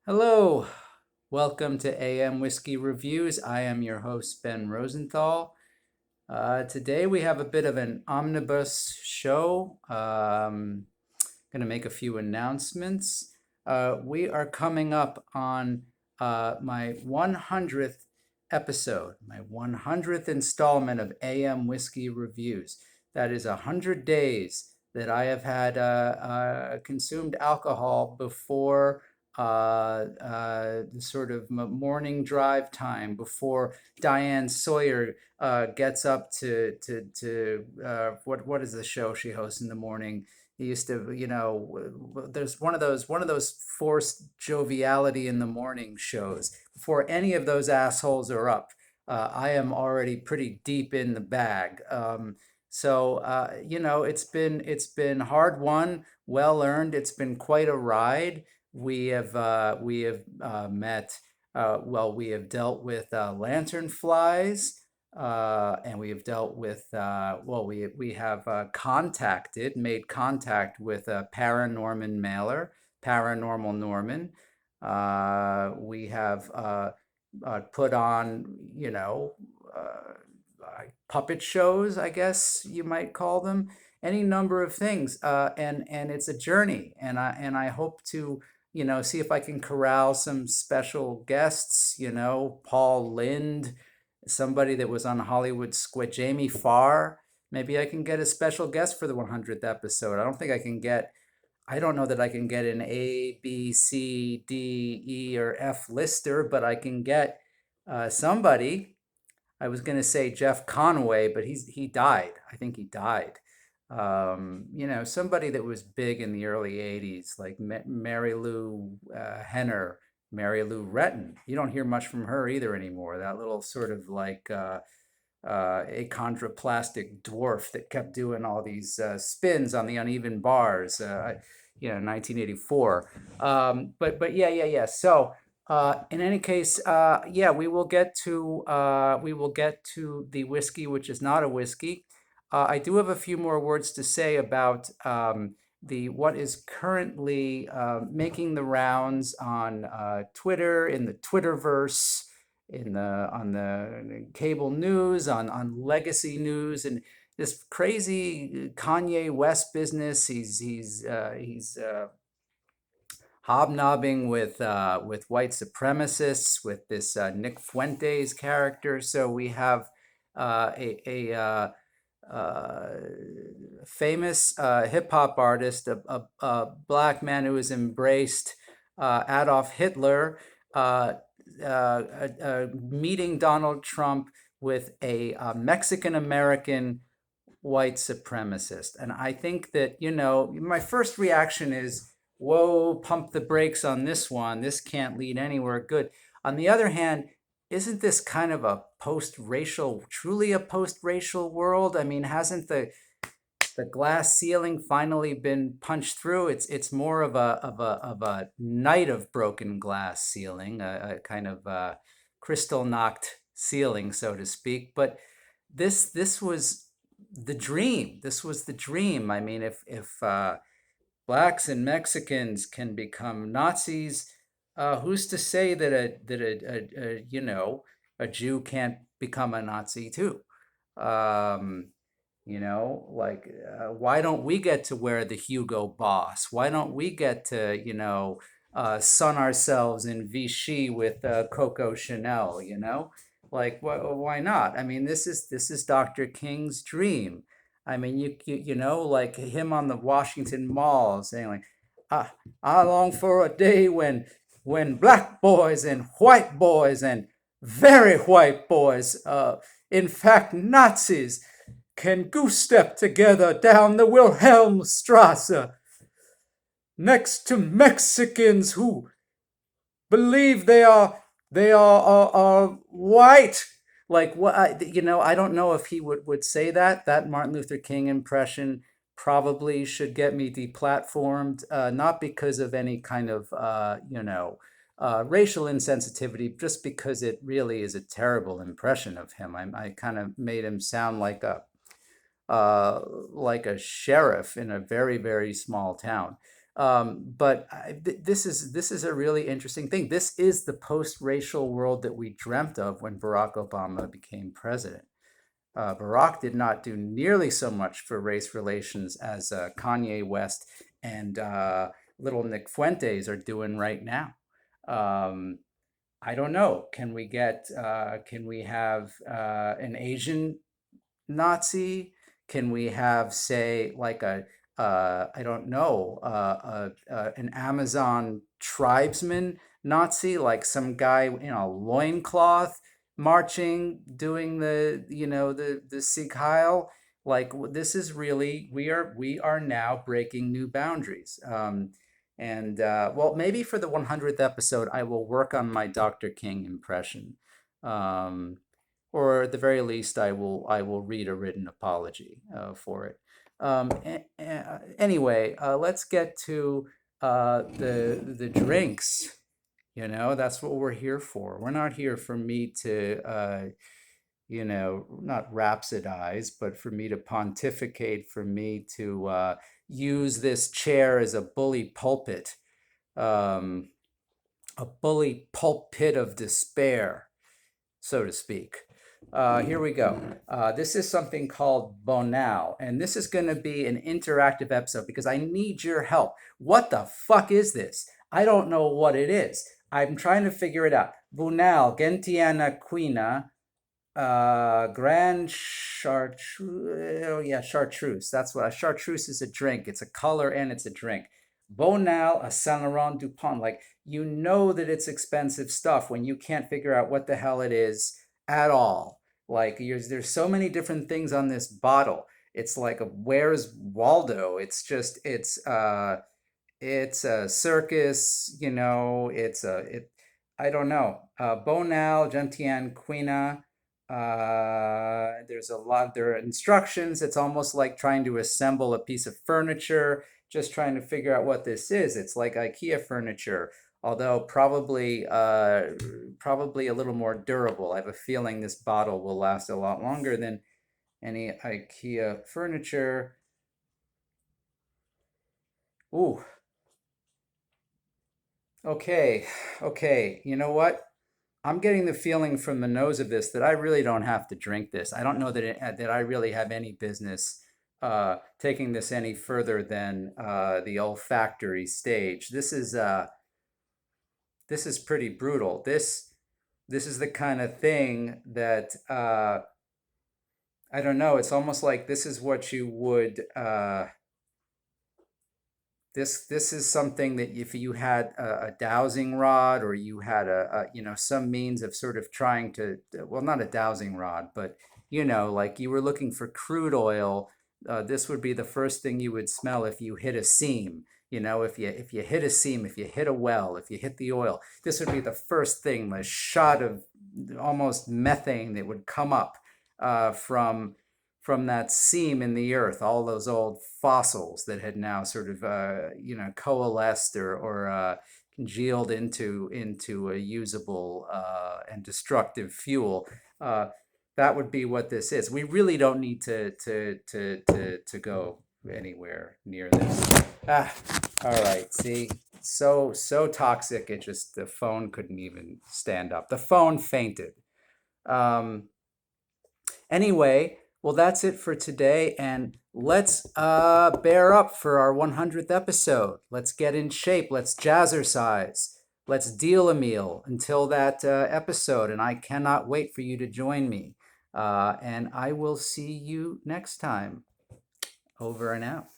Hello, welcome to AM Whiskey Reviews. I am your host, Ben Rosenthal. Today we have a bit of an omnibus show. Going to make a few announcements. We are coming up on my 100th episode, my 100th installment of AM Whiskey Reviews. That is 100 days that I have had consumed alcohol before the sort of morning drive time, before Diane Sawyer gets up to what is the show she hosts in the morning? He used to, there's one of those forced joviality in the morning shows. Before any of those assholes are up, I am already pretty deep in the bag. It's been hard won, well earned. It's been quite a ride. We have met. We have dealt with lantern flies. And we have dealt with, we have made contact with a paranorman mailer, Paranormal Norman. We have put on, puppet shows, I guess you might call them, any number of things. And it's a journey, and I hope to, see if I can corral some special guests, Paul Lind, somebody that was on Hollywood Squid, Jamie Farr. Maybe I can get a special guest for the 100th episode. I don't know that I can get an A, B, C, D, E, or F lister, but I can get somebody. I was going to say Jeff Conway, but he died. I think he died. Somebody that was big in the early 80s, like Mary Lou Henner, Mary Lou Retton. You don't hear much from her either anymore. That little sort of like achondroplastic dwarf that kept doing all these spins on the uneven bars, 1984. But yeah. So in any case, yeah, we will get to the whiskey, which is not a whiskey. I do have a few more words to say about the what is currently making the rounds on Twitter, in the Twitterverse, on the cable news, on legacy news, and this crazy Kanye West business. He's hobnobbing with white supremacists, with this Nick Fuentes character. So we have a famous hip hop artist, a black man who has embraced Adolf Hitler, meeting Donald Trump with a Mexican American white supremacist. And I think that, my first reaction is, whoa, pump the brakes on this one. This can't lead anywhere good. On the other hand, isn't this kind of a post-racial, truly a post-racial world? I mean, hasn't the glass ceiling finally been punched through? It's more of a night of broken glass ceiling, a kind of crystal knocked ceiling, so to speak. But this was the dream. This was the dream. I mean, if blacks and Mexicans can become Nazis, who's to say that a Jew can't become a Nazi too? Um, why don't we get to wear the Hugo Boss? Why don't we get to, sun ourselves in Vichy with Coco Chanel? Why not? I mean, this is Dr. King's dream. I mean, like him on the Washington Mall saying like, I long for a day when black boys and white boys and very white boys, in fact Nazis, can goose step together down the Wilhelmstrasse next to Mexicans who believe they are white. Like what? I don't know if he would say that. That Martin Luther King impression probably should get me deplatformed, not because of any kind of racial insensitivity, just because it really is a terrible impression of him. I kind of made him sound like a sheriff in a very, very small town. This is a really interesting thing. This is the post-racial world that we dreamt of when Barack Obama became president. Barack did not do nearly so much for race relations as Kanye West and little Nick Fuentes are doing right now. Um, I don't know. Can we have an Asian Nazi? Can we have, say, like I don't know, an Amazon tribesman Nazi, like some guy in a loincloth marching, doing the Sieg Heil? Like this is really, we are now breaking new boundaries. And well, maybe for the 100th episode, I will work on my Dr. King impression. Um, or at the very least, I will read a written apology for it. Anyway, let's get to the drinks. That's what we're here for. We're not here for me to not rhapsodize, but for me to pontificate, for me to use this chair as a bully pulpit, um, a bully pulpit of despair, so to speak. Here we go. This is something called Bonal, and this is going to be an interactive episode because I need your help. What the fuck is this? I don't know what it is. I'm trying to figure it out. Bonal, Gentiana Quina, Grand Chartreuse. Oh yeah, Chartreuse. That's what a Chartreuse is, a drink. It's a color and it's a drink. Bonal, a Saint Laurent Dupont. Like, that it's expensive stuff when you can't figure out what the hell it is at all. Like, there's so many different things on this bottle. It's like where's Waldo? It's a circus, I don't know. Bonal, Gentian Quina. There are instructions. It's almost like trying to assemble a piece of furniture, just trying to figure out what this is. It's like IKEA furniture, although probably a little more durable. I have a feeling this bottle will last a lot longer than any IKEA furniture. Ooh, okay, okay. You know what? I'm getting the feeling from the nose of this that I really don't have to drink this. I don't know that I really have any business taking this any further than the olfactory stage. This is pretty brutal. This is the kind of thing that I don't know. It's almost like this is what you would. This is something that if you had a dowsing rod, or you had some means of sort of trying to, well, not a dowsing rod, but like you were looking for crude oil, this would be the first thing you would smell if you hit a seam. If you hit a seam, if you hit a well, if you hit the oil, this would be the first thing, the shot of almost methane that would come up from that seam in the earth, all those old fossils that had now sort of coalesced or congealed into a usable and destructive fuel. That would be what this is. We really don't need to go anywhere near this. All right. See, so toxic. The phone couldn't even stand up. The phone fainted. Um, Anyway, well, that's it for today, and let's bear up for our 100th episode. Let's get in shape. Let's jazzercise. Let's deal a meal until that episode, and I cannot wait for you to join me. And I will see you next time. Over and out.